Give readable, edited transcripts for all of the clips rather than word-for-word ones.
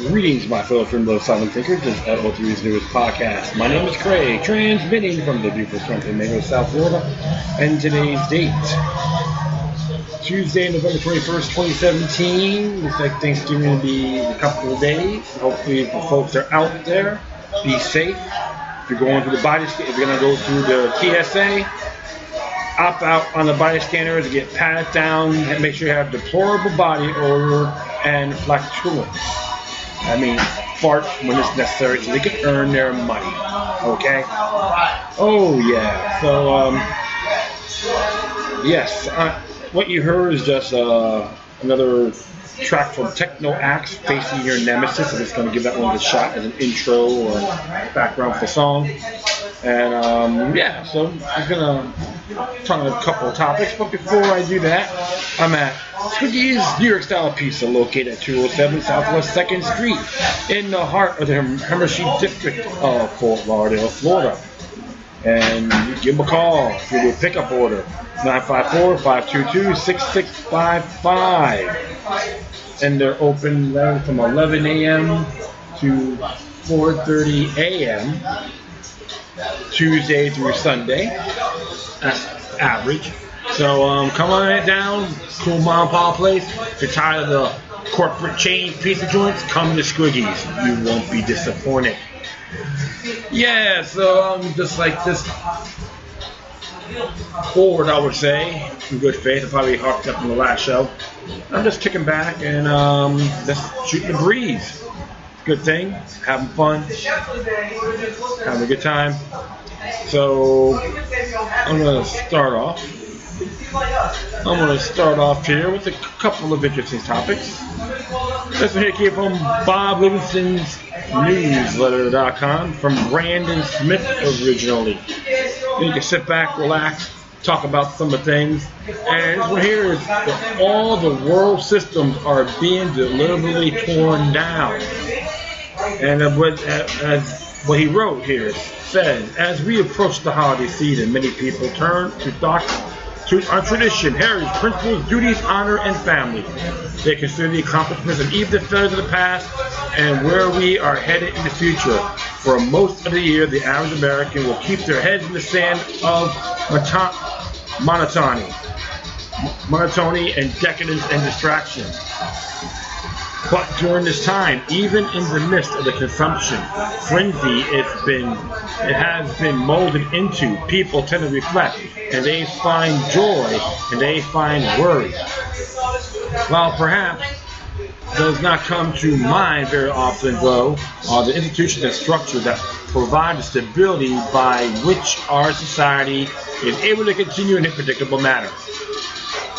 Greetings, my fellow Trimble Silent Thinkers. This is LO3's newest podcast. My name is Craig, transmitting from the beautiful Swanton, Mayo, South Florida. And today's date, Tuesday, November 21st, 2017. Looks like Thanksgiving will be a couple of days. Hopefully, the folks are out there. Be safe. If you're going through the body scan, if you're going to go through the TSA, opt out on the body scanners, get patted down, and make sure you have deplorable body odor and flatulence. I mean, fart when it's necessary so they can earn their money. Okay? Oh, yeah. So, yes, what you heard is just another track from TeknoAxe, Facing Your Nemesis. I'm just going to give that one a shot as an intro or background for the song. And, yeah, so I'm going to talk about a couple of topics. But before I do that, I'm at Squiggy's New York Style Pizza, located at 207 Southwest 2nd Street, in the heart of the Hershey District of Fort Lauderdale, Florida. And you give them a call, give them a pickup order, 954-522-6655. And they're open from 11 a.m. to 4:30 a.m. Tuesday through Sunday. That's average. So come on it down, cool mom and pop place. If you're tired of the corporate chain pizza joints, come to Squiggy's. You won't be disappointed. Yeah, so just like this forward, I would say, in good faith. I probably harped up in the last show. I'm just kicking back and just shooting the breeze. Good thing, having fun, having a good time. So I'm going to start off here with a couple of interesting topics. This one here came from Bob Livingston's newsletter.com from Brandon Smith originally. You can sit back, relax, talk about some of the things. And this one here is that all the world systems are being deliberately torn down. And what he wrote here says, as we approach the holiday season, many people turn to thoughts on tradition, heritage, principles, duties, honor, and family. They consider the accomplishments and even the failures of the past and where we are headed in the future. For most of the year, the average American will keep their heads in the sand of monotony and decadence and distraction. But during this time, even in the midst of the consumption frenzy it has been molded into, people tend to reflect, and they find joy, and they find worry. While perhaps does not come to mind very often, though, are the institutions and structures that provide the stability by which our society is able to continue in a predictable manner.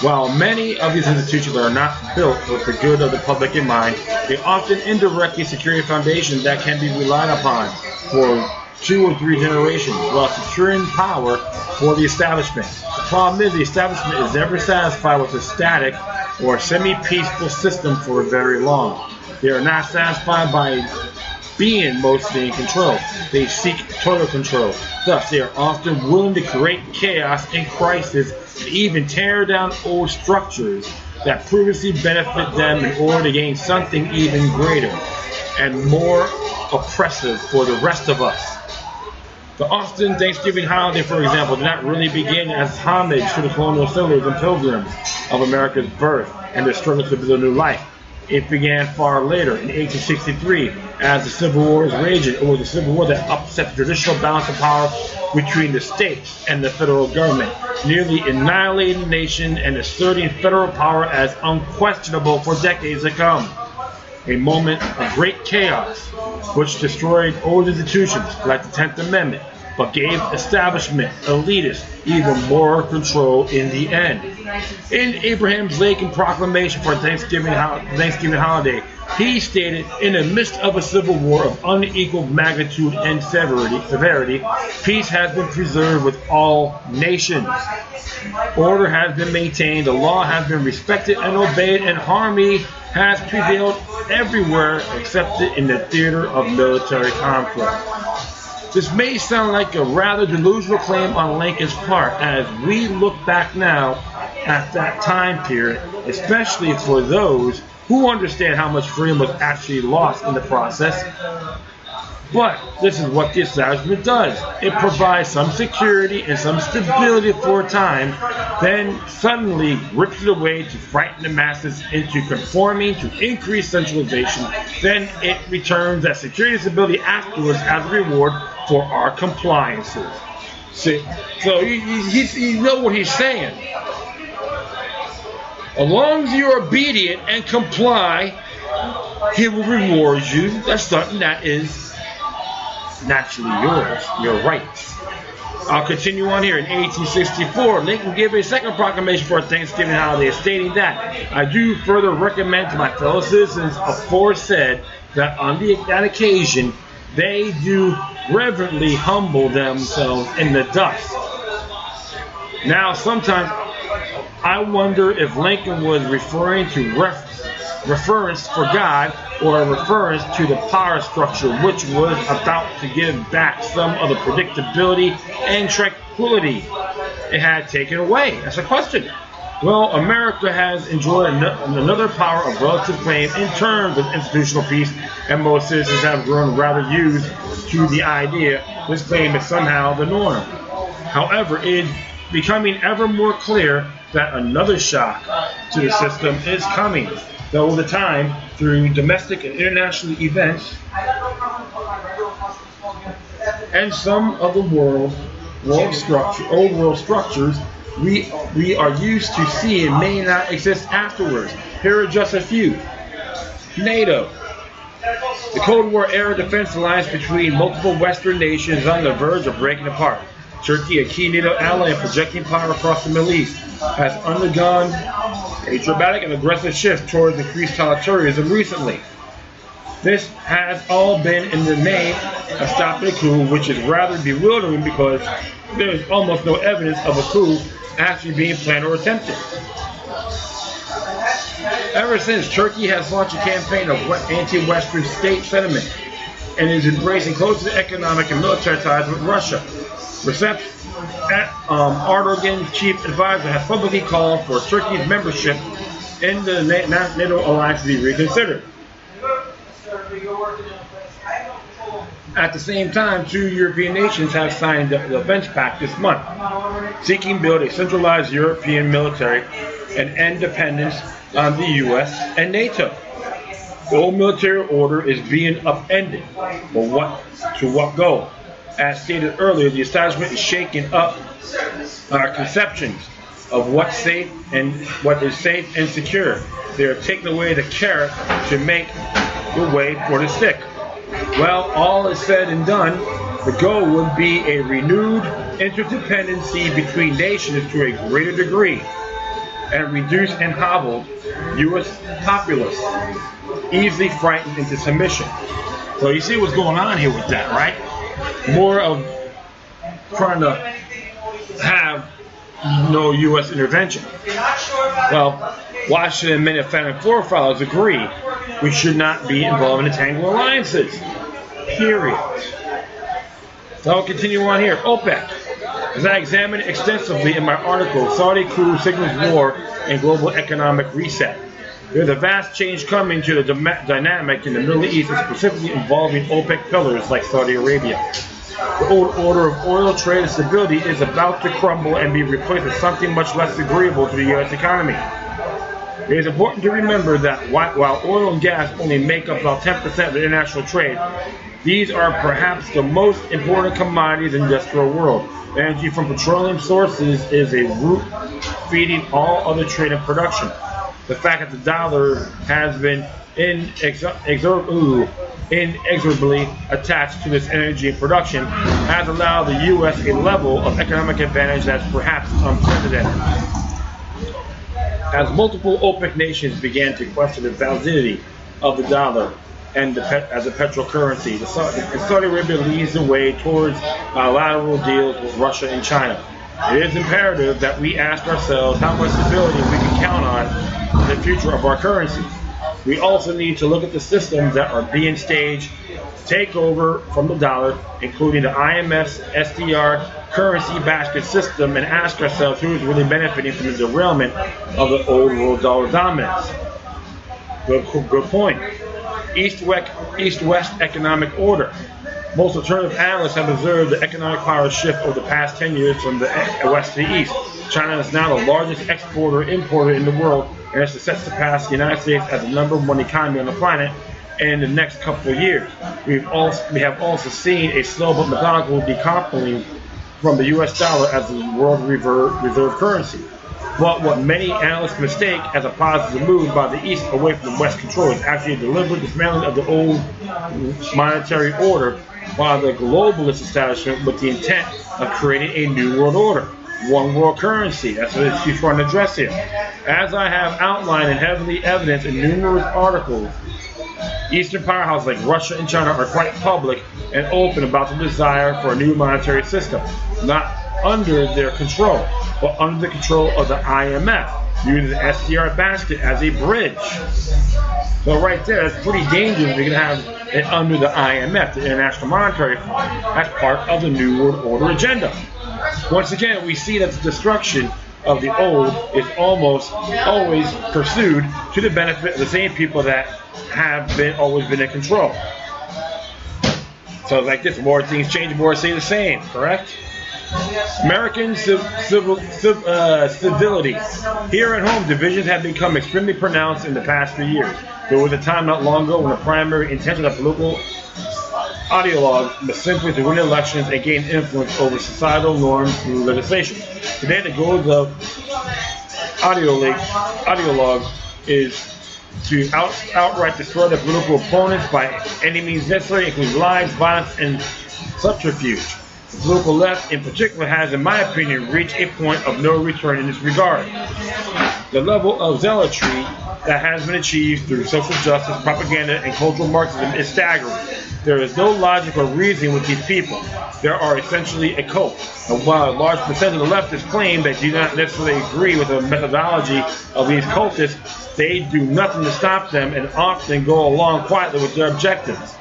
While many of these institutions are not built with the good of the public in mind, they often indirectly secure a foundation that can be relied upon for 2 or 3 generations, while securing power for the establishment. The problem is the establishment is never satisfied with a static or semi-peaceful system for very long. They are not satisfied by being mostly in control. They seek total control. Thus, they are often willing to create chaos and crisis and even tear down old structures that previously benefit them in order to gain something even greater and more oppressive for the rest of us. The Austin Thanksgiving holiday, for example, did not really begin as homage to the colonial settlers and pilgrims of America's birth and their struggles to build a new life. It began far later, in 1863, as the Civil War was raging. It was a civil war that upset the traditional balance of power between the states and the federal government, nearly annihilating the nation and asserting federal power as unquestionable for decades to come. A moment of great chaos, which destroyed old institutions like the 10th Amendment, but gave establishment elitists even more control in the end. In Abraham Lincoln's proclamation for Thanksgiving holiday, he stated, in the midst of a civil war of unequal magnitude and severity, peace has been preserved with all nations. Order has been maintained, the law has been respected and obeyed, and harmony has prevailed everywhere except in the theater of military conflict. This may sound like a rather delusional claim on Lincoln's part as we look back now at that time period, especially for those who understand how much freedom was actually lost in the process. But this is what the establishment does. It provides some security and some stability for a time, then suddenly rips it away to frighten the masses into conforming to increased centralization. Then it returns that security and stability afterwards as a reward for our compliances. See, so you know what he's saying. As long as you're obedient and comply, he will reward you. That's something that is naturally yours, your rights. I'll continue on here. In 1864, Lincoln gave a second proclamation for a Thanksgiving holiday, stating that I do further recommend to my fellow citizens aforesaid that on that occasion they do reverently humble themselves in the dust. Now, sometimes I wonder if Lincoln was referring to reference for God or a reference to the power structure, which was about to give back some of the predictability and tranquility it had taken away. That's a question. Well, America has enjoyed another power of relative claim in terms of institutional peace, and most citizens have grown rather used to the idea this claim is somehow the norm. However, it is becoming ever more clear that another shock to the system is coming. Though the time, through domestic and international events, and some of the old world structures we are used to seeing may not exist afterwards. Here are just a few. NATO. The Cold War era defense alliance between multiple Western nations is on the verge of breaking apart. Turkey, a key NATO ally and projecting power across the Middle East, has undergone a dramatic and aggressive shift towards increased totalitarianism recently. This has all been in the main a stop a coup, which is rather bewildering because there is almost no evidence of a coup actually being planned or attempted. Ever since, Turkey has launched a campaign of anti-Western state sentiment and is embracing closer economic and military ties with Russia. Recep Erdogan's chief advisor has publicly called for Turkey's membership in the NATO alliance to be reconsidered. At the same time, two European nations have signed the Defense Pact this month, seeking to build a centralized European military and end dependence on the U.S. and NATO. The old military order is being upended, but to what goal? As stated earlier, the establishment is shaking up our conceptions of what's safe and what is safe and secure. They are taking away the carrot to make the way for the stick. Well, all is said and done, the goal would be a renewed interdependency between nations to a greater degree, and reduce and hobble U.S. populace, easily frightened into submission. So you see what's going on here with that, right? More of trying to have no U.S. intervention. Well, why should many founding forefathers agree we should not be involved in entangled alliances? Period. So I'll continue on here. OPEC. As I examined extensively in my article, Saudi coup signals war and global economic reset. There's a vast change coming to the dynamic in the Middle East, specifically involving OPEC pillars like Saudi Arabia. The old order of oil trade and stability is about to crumble and be replaced with something much less agreeable to the U.S. economy. It is important to remember that while oil and gas only make up about 10% of the international trade, these are perhaps the most important commodities in the industrial world. Energy from petroleum sources is a root feeding all other trade and production. The fact that the dollar has been inexorably attached to this energy and production has allowed the U.S. a level of economic advantage that's perhaps unprecedented. As multiple OPEC nations began to question the validity of the dollar and as a petrol currency, Saudi Arabia leads the way towards bilateral deals with Russia and China. It is imperative that we ask ourselves how much stability we can count on in the future of our currency. We also need to look at the systems that are being staged to take over from the dollar, including the IMF's SDR currency basket system, and ask ourselves who is really benefiting from the derailment of the old world dollar dominance. Good point. East-West economic order. Most alternative analysts have observed the economic power shift over the past 10 years from the west to the east. China is now the largest exporter and importer in the world, and is set to surpass the United States as the #1 economy on the planet in the next couple of years. We have also seen a slow but methodical decoupling from the U.S. dollar as the world reserve currency. But what many analysts mistake as a positive move by the East away from the West control is actually a deliberate dismantling of the old monetary order by the globalist establishment with the intent of creating a new world order, one world currency. That's what she's trying to address here. As I have outlined in heavily evidenced in numerous articles, Eastern powerhouses like Russia and China are quite public and open about the desire for a new monetary system, not under their control, but under the control of the IMF, using the SDR basket as a bridge. So right there, that's pretty dangerous. You're going to have it under the IMF, the International Monetary Fund, as part of the New World Order agenda. Once again, we see that the destruction of the old is almost always pursued to the benefit of the same people that have always been in control. So it's like this, more things change, more stay the same, correct? American civility. Here at home, divisions have become extremely pronounced in the past few years. There was a time not long ago when the primary intention of political ideologues was simply to win elections and gain influence over societal norms through legislation. Today, the goal of ideologues is to outright destroy their political opponents by any means necessary, including lies, violence, and subterfuge. The political left, in particular, has, in my opinion, reached a point of no return in this regard. The level of zealotry that has been achieved through social justice, propaganda, and cultural Marxism is staggering. There is no logic or reasoning with these people. They are essentially a cult. And while a large percentage of the leftists claim they do not necessarily agree with the methodology of these cultists, they do nothing to stop them and often go along quietly with their objectives.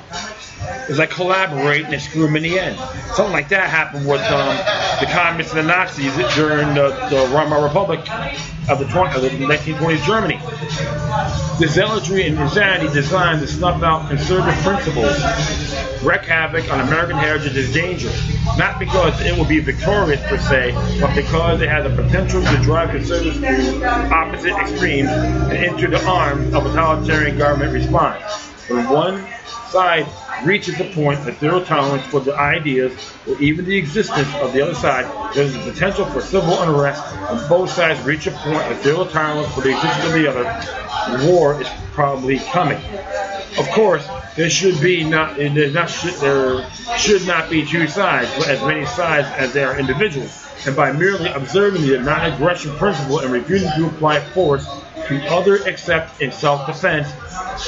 It's like collaborate and screw them in the end. Something like that happened with the communists and the Nazis during the Weimar Republic of the 1920s Germany. The zealotry and insanity designed to snuff out conservative principles, wreak havoc on American heritage is dangerous. Not because it will be victorious per se, but because it has the potential to drive conservatives to opposite extremes and into the arms of a totalitarian government response. When one side reaches the point of zero tolerance for the ideas or even the existence of the other side, there is the potential for civil unrest. When both sides reach a point of zero tolerance for the existence of the other, war is probably coming. Of course, there should not be two sides, but as many sides as there are individuals. And by merely observing the non-aggression principle and refusing to apply force to others except in self-defense,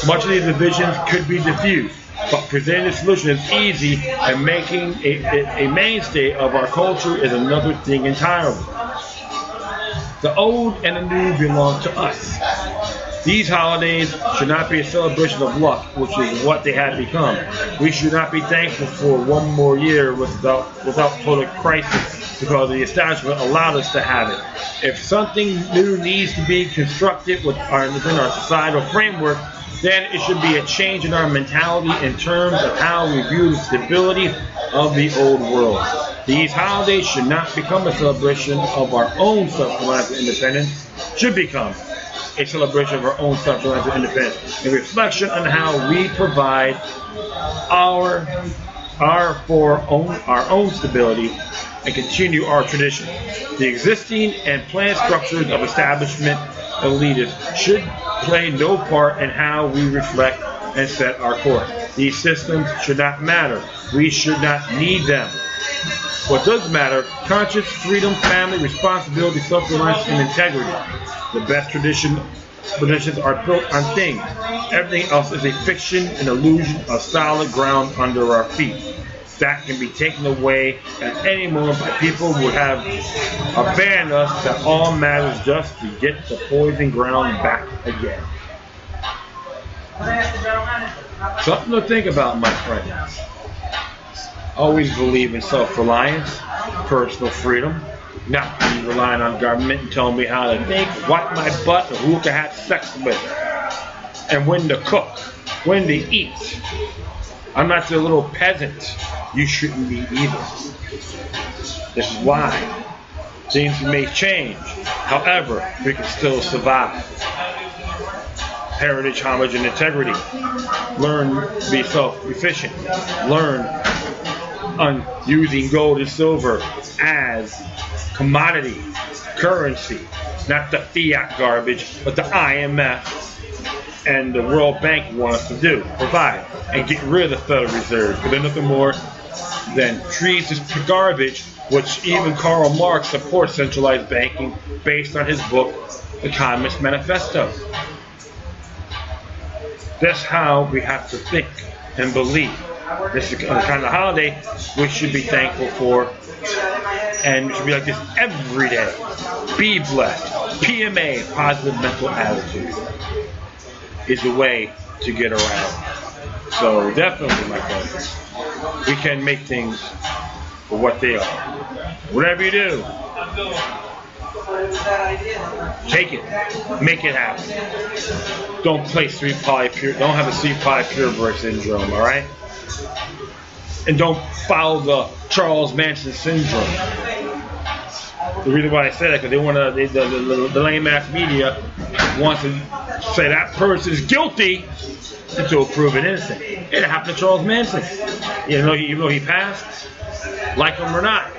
much of these divisions could be diffused. But presenting a solution is easy, and making a mainstay of our culture is another thing entirely. The old and the new belong to us. These holidays should not be a celebration of luck, which is what they have become. We should not be thankful for one more year without total crisis because the establishment allowed us to have it. If something new needs to be constructed within our societal framework, then it should be a change in our mentality in terms of how we view the stability of the old world. These holidays should not become a celebration of our own self-reliance and independence, should become a celebration of our own self-reliance and independence, a reflection on how we provide our own stability and continue our tradition. The existing and planned structures of establishment elitists should play no part in how we reflect and set our course. These systems should not matter. We should not need them. What does matter? Conscience, freedom, family, responsibility, self-reliance, and integrity. The best traditions are built on things. Everything else is a fiction, an illusion, a solid ground under our feet. That can be taken away at any moment by people who have abandoned us. That all matters just to get the poison ground back again. Something to think about, my friends. Always believe in self-reliance, personal freedom, not be relying on government and telling me how to think, wipe my butt, or who can have sex with. and when to cook, when to eat. I'm not the little peasant you shouldn't be either. This is why things may change. However, we can still survive. Heritage, homage, and integrity. Learn to be self-efficient. Learn on using gold and silver as commodity, currency, not the fiat garbage, but the IMF and the World Bank want us to do, provide, and get rid of the Federal Reserve. But they're nothing more than treasonous garbage, which even Karl Marx supports centralized banking based on his book, The Communist Manifesto. That's how we have to think and believe. This is the kind of holiday we should be thankful for, and it should be like this every day. Be blessed. PMA, positive mental attitude, is the way to get around. So definitely, my friends, we can make things for what they are. Whatever you do, take it, make it happen. Don't play don't have a C purebred syndrome, all right? And don't follow the Charles Manson syndrome. The reason why I say that, because they want to, the lame ass media wants to say that person is guilty until proven innocent. It happened to Charles Manson. Even though he passed, like him or not.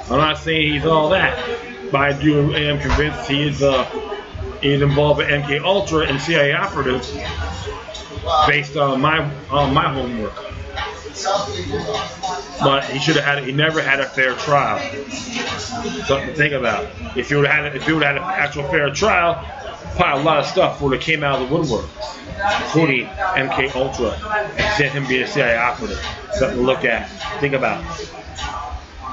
I'm not saying he's all that, but I am convinced he is involved with MK Ultra and CIA operatives based on my homework. But he never had a fair trial. Something to think about. If he would have had an actual fair trial, probably a lot of stuff would have came out of the woodwork, including MK Ultra and him being a CIA operative. Something to look at, think about.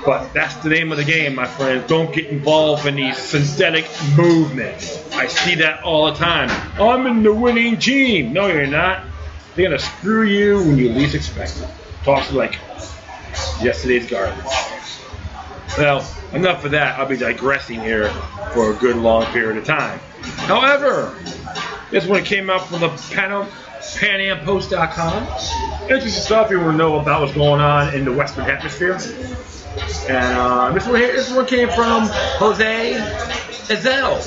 But that's the name of the game, my friends. Don't get involved in these synthetic movements. I see that all the time. I'm in the winning team. No, you're not. They're going to screw you when you least expect it. Talks like yesterday's garbage. Well, enough of that. I'll be digressing here for a good long period of time. However, this one came out from the PanAmPost.com. Interesting stuff you want to know about what's going on in the Western Hemisphere. And this one came from Jose Ezel.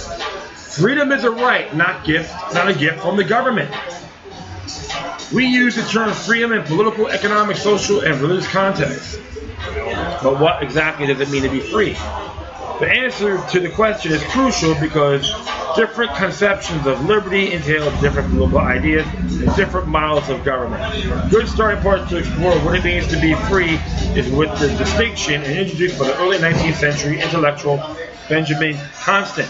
Freedom is a right, not a gift from the government. We use the term freedom in political, economic, social, and religious contexts. But what exactly does it mean to be free? The answer to the question is crucial because different conceptions of liberty entail different political ideas and different models of government. Good starting point to explore what it means to be free is with the distinction introduced by the early 19th century intellectual Benjamin Constant.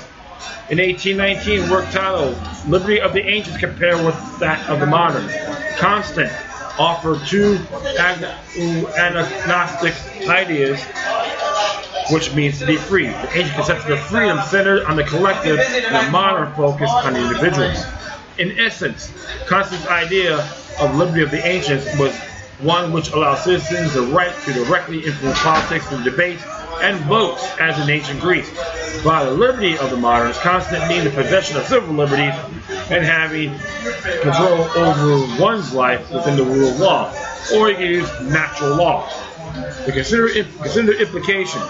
In 1819, work titled Liberty of the Ancients Compared with That of the Moderns. Constant offered two agnostic ideas, which means to be free. The ancient conception of freedom centered on the collective and the modern focus on the individuals. In essence, Constant's idea of liberty of the ancients was one which allows citizens the right to directly influence politics through debates and votes, as in ancient Greece. By the liberty of the moderns, Constant means the possession of civil liberties and having control over one's life within the rule of law, or you can use natural law. To consider the implications.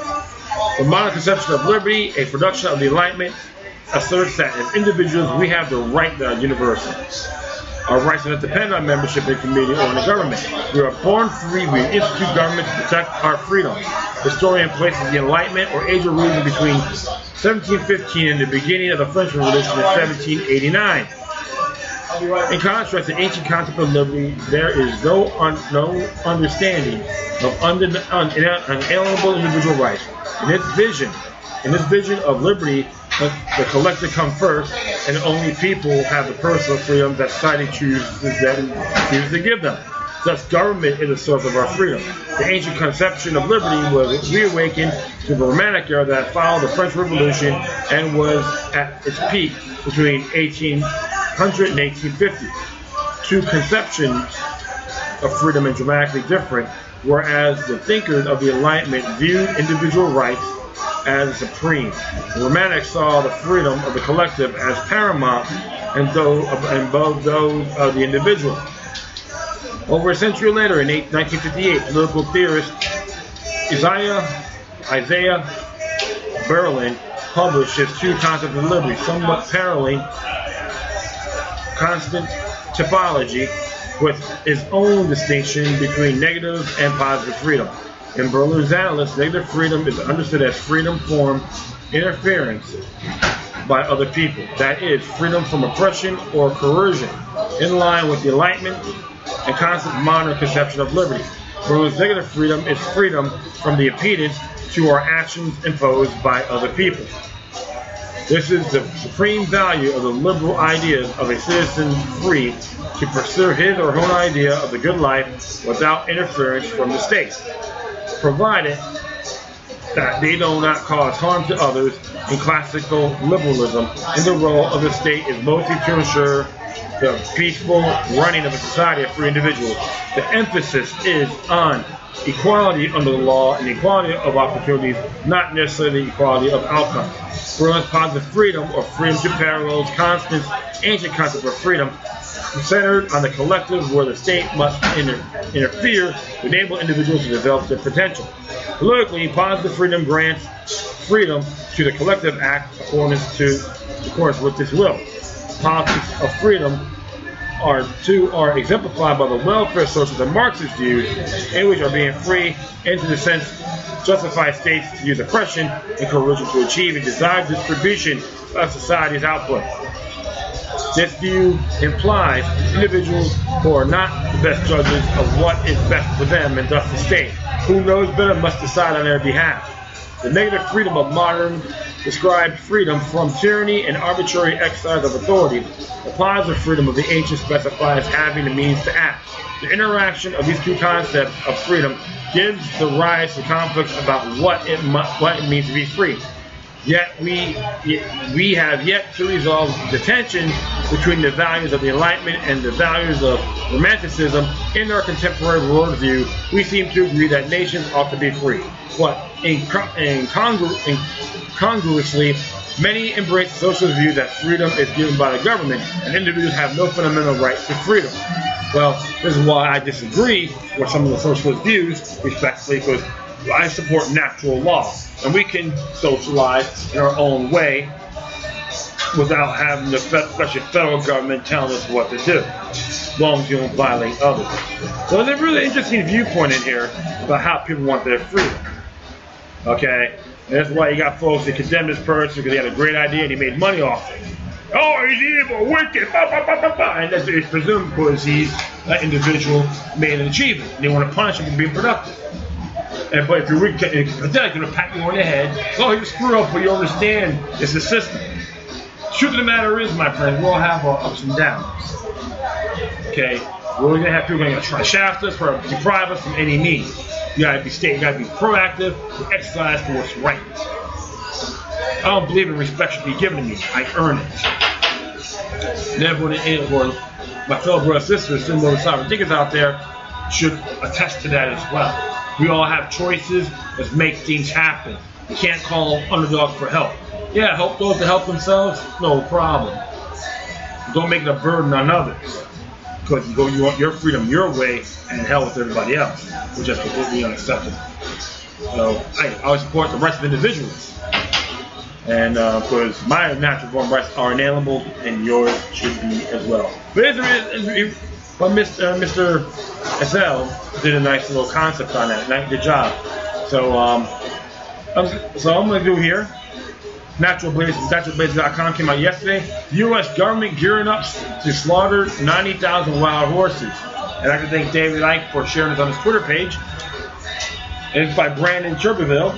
The modern conception of liberty, a production of the Enlightenment, asserts that as individuals we have the right that are universal. Our rights do not depend on membership in a community or in a government. We are born free. We institute government to protect our freedom. The historian places the Enlightenment or Age of Reason between 1715 and the beginning of the French Revolution in 1789. In contrast to the ancient concept of liberty, there is no understanding of unalienable individual rights. In this vision of liberty, the collective come first, and only people have the personal freedom that society chooses to give them. Thus, government is a source of our freedom. The ancient conception of liberty was reawakened to the Romantic era that followed the French Revolution and was at its peak between 1800 and 1850. Two conceptions of freedom are dramatically different, whereas the thinkers of the Enlightenment viewed individual rights as supreme. The Romantics saw the freedom of the collective as paramount, and above those of the individual. Over a century later, in 1958, political theorist Isaiah Berlin published his two concepts of liberty, somewhat paralleling constant typology, with his own distinction between negative and positive freedom. In Berlin's analysis, negative freedom is understood as freedom from interference by other people, that is, freedom from oppression or coercion, in line with the Enlightenment and constant modern conception of liberty. Berlin's negative freedom is freedom from the impedance to our actions imposed by other people. This is the supreme value of the liberal ideas of a citizen free to pursue his or her own idea of the good life without interference from the state, provided that they do not cause harm to others. In classical liberalism, and the role of the state is mostly to ensure the peaceful running of a society of free individuals. The emphasis is on equality under the law and equality of opportunities, not necessarily equality of outcomes. Berlin's positive freedom, or freedom to parallels Constant's ancient concept of freedom, centered on the collective, where the state must interfere to enable individuals to develop their potential. Politically, positive freedom grants freedom to the collective act accordance with its will. Politics of freedom are exemplified by the welfare sources of Marxist views, in which are being free, into the sense justify states to use oppression and coercion to achieve a desired distribution of society's output. This view implies individuals who are not the best judges of what is best for them, and thus the state, who knows better, must decide on their behalf. The negative freedom of modern described freedom from tyranny and arbitrary exercise of authority. The positive freedom of the ancient specifies having the means to act. The interaction of these two concepts of freedom gives the rise to conflicts about what it means to be free. Yet we have yet to resolve the tension between the values of the Enlightenment and the values of Romanticism. In our contemporary worldview, we seem to agree that nations ought to be free, but incongruously, many embrace the socialist view that freedom is given by the government and individuals have no fundamental right to freedom. Well, this is why I disagree with some of the socialist views, respectfully, because I support natural law, and we can socialize in our own way without having the especially federal government telling us what to do, as long as you don't violate others. So there's a really interesting viewpoint in here about how people want their freedom. Okay, and that's why you got folks that condemn this person because he had a great idea and he made money off it. Oh, he's evil, wicked, and that's it's presumed because that individual made an achievement, and they want to punish him for being productive. But if you're pathetic, they're going to pat you on the head. Oh, you screw up, but you understand it's the system. The truth of the matter is, my friends, we all have our ups and downs. Okay, we're going to have people going to try to shaft us, or deprive us from any means. You got to be proactive, and exercise for what's right. I don't believe in respect should be given to me. I earn it. And everyone, or my fellow brothers and sisters, similar to sovereign thinkers out there, should attest to that as well. We all have choices. Let's make things happen. You can't call underdogs for help. Yeah, help those to help themselves, no problem. Don't make it a burden on others, because you want your freedom your way and hell with everybody else, which is completely unacceptable. So I always support the rights of individuals, and because my natural born rights are inalienable, and yours should be as well. But Mr. SL did a nice little concept on that. Good job. So I'm going to do here. Naturalblazes.com came out yesterday. U.S. government gearing up to slaughter 90,000 wild horses. And I can thank David Icke for sharing this on his Twitter page. And it's by Brandon Cherberville.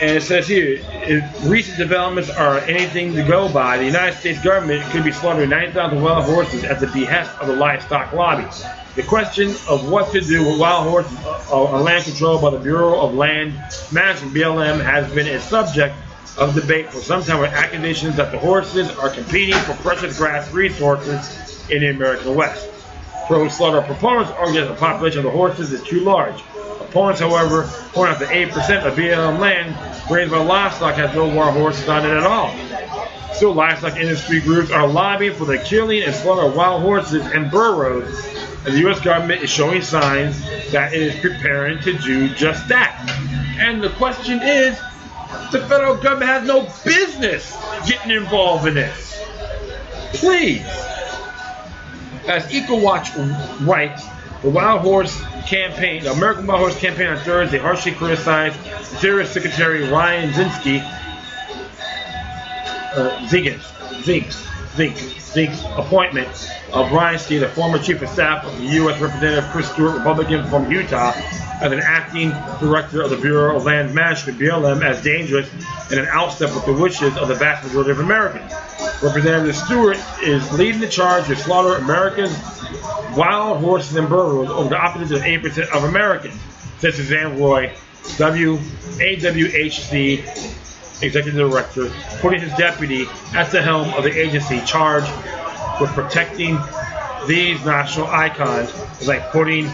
And it says here, if recent developments are anything to go by, the United States government could be slaughtering 90,000 wild horses at the behest of the livestock lobby. The question of what to do with wild horses on land controlled by the Bureau of Land Management, BLM, has been a subject of debate for some time, with accusations that the horses are competing for precious grass resources in the American West. Pro-slaughter proponents argue that the population of the horses is too large. Opponents, however, point out that 8% of BLM land raised by livestock has no wild horses on it at all. Still, livestock industry groups are lobbying for the killing and slaughter of wild horses and burros, and the U.S. government is showing signs that it is preparing to do just that. And the question is, the federal government has no business getting involved in this. Please. As EcoWatch writes, the Wild Horse Campaign, the American Wild Horse Campaign on Thursday harshly criticized Interior Secretary Ryan Zink's appointment of Brian Stee, the former chief of staff of the U.S. Representative Chris Stewart, Republican from Utah, as an acting director of the Bureau of Land Management, BLM, as dangerous and an outstep with the wishes of the vast majority of Americans. Representative Stewart is leading the charge to slaughter America's wild horses and burros over the opposite of 8% of Americans, said Suzanne Roy, AWHC Executive Director, putting his deputy at the helm of the agency charged with protecting these national icons, like putting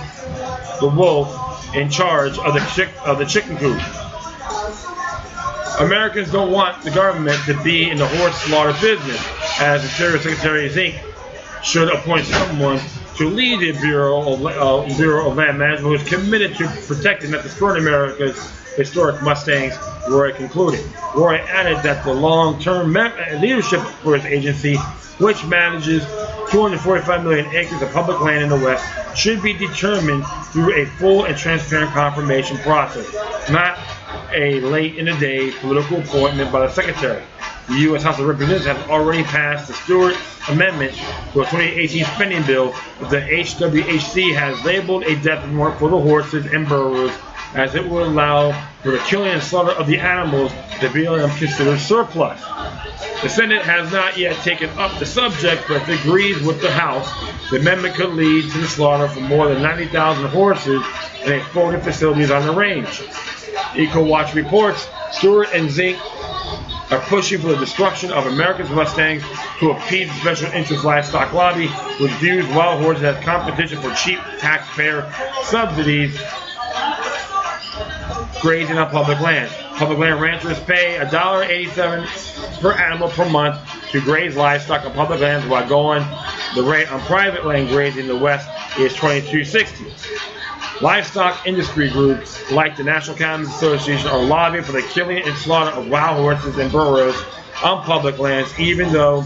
the wolf in charge of the chicken coop. Americans don't want the government to be in the horse slaughter business, as Interior Secretary Zink should appoint someone to lead the Bureau of Land Management who is committed to protecting, not destroying America's historic Mustangs, Roy concluded. Roy added that the long-term leadership for his agency, which manages 245 million acres of public land in the West, should be determined through a full and transparent confirmation process, not a late-in-the-day political appointment by the Secretary. The U.S. House of Representatives has already passed the Stewart Amendment to a 2018 spending bill that the HWHC has labeled a death warrant for the horses and burros, as it will allow for the killing and slaughter of the animals that BLM considers surplus. The Senate has not yet taken up the subject, but if it agrees with the House, the amendment could lead to the slaughter for more than 90,000 horses in exporting facilities on the range. EcoWatch reports Stewart and Zink are pushing for the destruction of America's Mustangs to appease the special interest livestock lobby, which views wild horses as competition for cheap taxpayer subsidies grazing on public land. Public land ranchers pay $1.87 per animal per month to graze livestock on public lands, while going the rate on private land grazing in the West is $22.60. Livestock industry groups like the National Cattlemen's Association are lobbying for the killing and slaughter of wild horses and burros on public lands, even though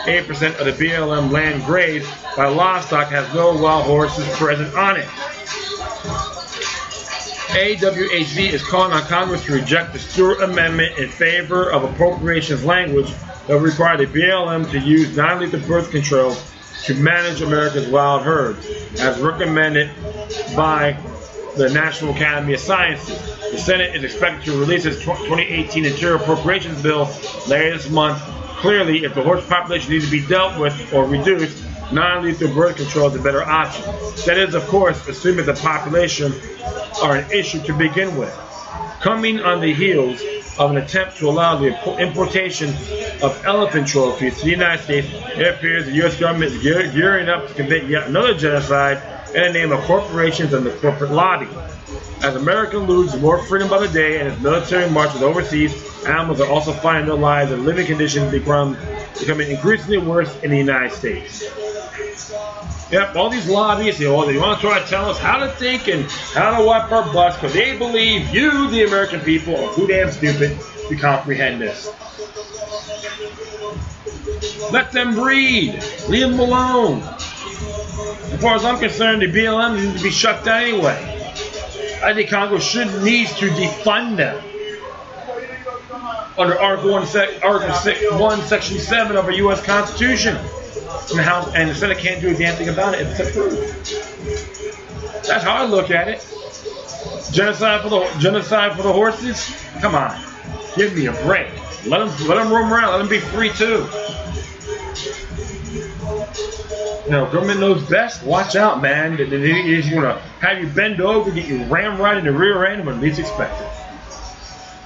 8% of the BLM land grazed by livestock has no wild horses present on it. AWHC is calling on Congress to reject the Stewart Amendment in favor of appropriations language that would require the BLM to use non-lethal birth control to manage America's wild herds, as recommended by the National Academy of Sciences. The Senate is expected to release its 2018 Interior Appropriations Bill later this month. Clearly, if the horse population needs to be dealt with or reduced, non-lethal birth control is a better option. That is, of course, assuming the population are an issue to begin with. Coming on the heels of an attempt to allow the importation of elephant trophies to the United States, it appears the U.S. government is gearing up to commit yet another genocide in the name of corporations and the corporate lobby. As America loses more freedom by the day and its military marches overseas, animals are also finding their lives and living conditions becoming increasingly worse in the United States. Yep, all these lobbyists, they want to try to tell us how to think and how to wipe our butts because they believe you, the American people, are too damn stupid to comprehend this. Let them breed. Leave them alone. As far as I'm concerned, the BLM needs to be shut down anyway. I think Congress needs to defund them under Article 1, Section 7 of our U.S. Constitution. And the House and the Senate can't do a damn thing about it if it's approved. That's how I look at it. Genocide for the horses? Come on, give me a break. Let them roam around. Let them be free too. You know, government knows best. Watch out, man. They're going to have you bend over, get you rammed right in the rear end when least expected.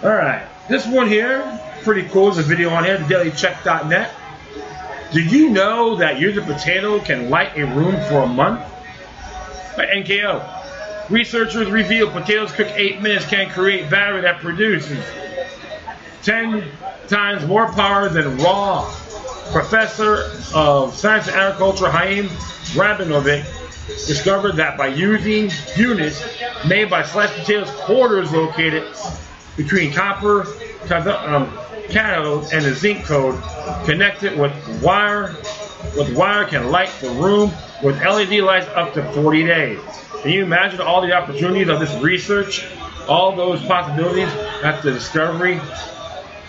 All right, this one here, pretty cool. There's a video on here, dailycheck.net. Did you know that using potato can light a room for a month? By NKO. Researchers reveal potatoes cooked 8 minutes can create battery that produces 10 times more power than raw. Professor of Science and Agriculture Chaim Rabinovic discovered that by using units made by sliced potatoes quarters located between copper cathode and the zinc code connected with wire can light the room with LED lights up to 40 days. Can you imagine all the opportunities of this research? All those possibilities that the discovery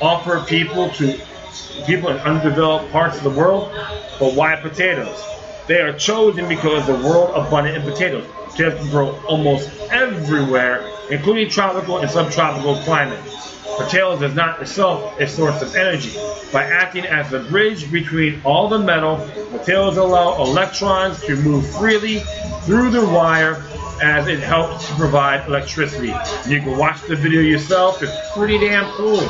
offer people in undeveloped parts of the world. But why potatoes? They are chosen because the world is abundant in potatoes. Potatoes can grow almost everywhere, including tropical and subtropical climates. Potatoes is not itself a source of energy. By acting as the bridge between all the metal, potatoes allow electrons to move freely through the wire as it helps to provide electricity. You can watch the video yourself. It's pretty damn cool.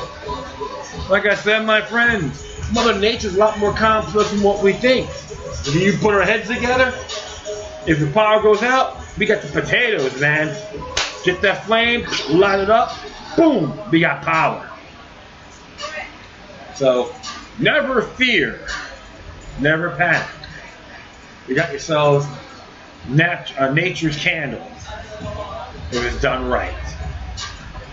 Like I said, my friends, Mother Nature's a lot more complex than what we think. If you put our heads together, if the power goes out, we got the potatoes, man. Get that flame, light it up, boom, we got power. So, never fear, never panic. You got yourselves nature's candles if it's done right.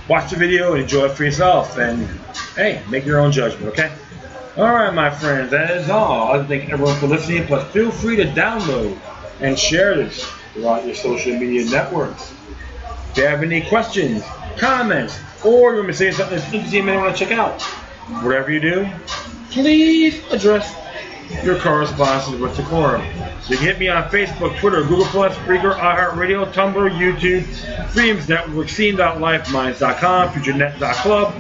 Watch the video and enjoy it for yourself, and hey, make your own judgment, okay? Alright, my friends, that is all. I thank everyone for listening, plus feel free to download and share this throughout your social media networks. If you have any questions, comments, or you want me to say something that's interesting you may want to check out, whatever you do, please address your correspondence with decorum. You can hit me on Facebook, Twitter, Google+, Spreaker, iHeartRadio, Tumblr, YouTube, Streams Network, Scene.lifeminds.com, FutureNet.club,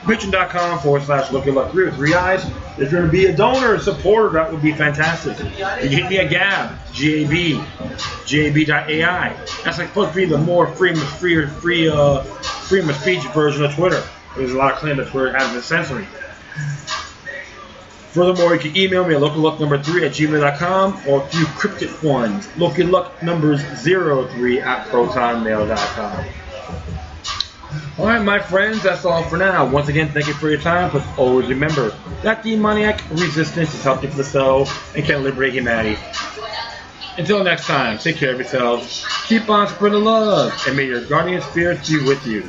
Patreon.com/LuckyLuck3 with 3 eyes. If you're going to be a donor, supporter, that would be fantastic. You can hit me at Gab, GAB.AI. That's like supposed to be the more freedom of speech version of Twitter. There's a lot of claim that Twitter has been censoring. Furthermore, you can email me at LuckyLuck3@gmail.com or a few cryptic ones, LuckyLuck03@protonmail.com. Alright, my friends, that's all for now. Once again, thank you for your time, but always remember that demoniac resistance is healthy for the soul and can liberate humanity. Until next time, take care of yourselves, keep on spreading love, and may your guardian spirits be with you.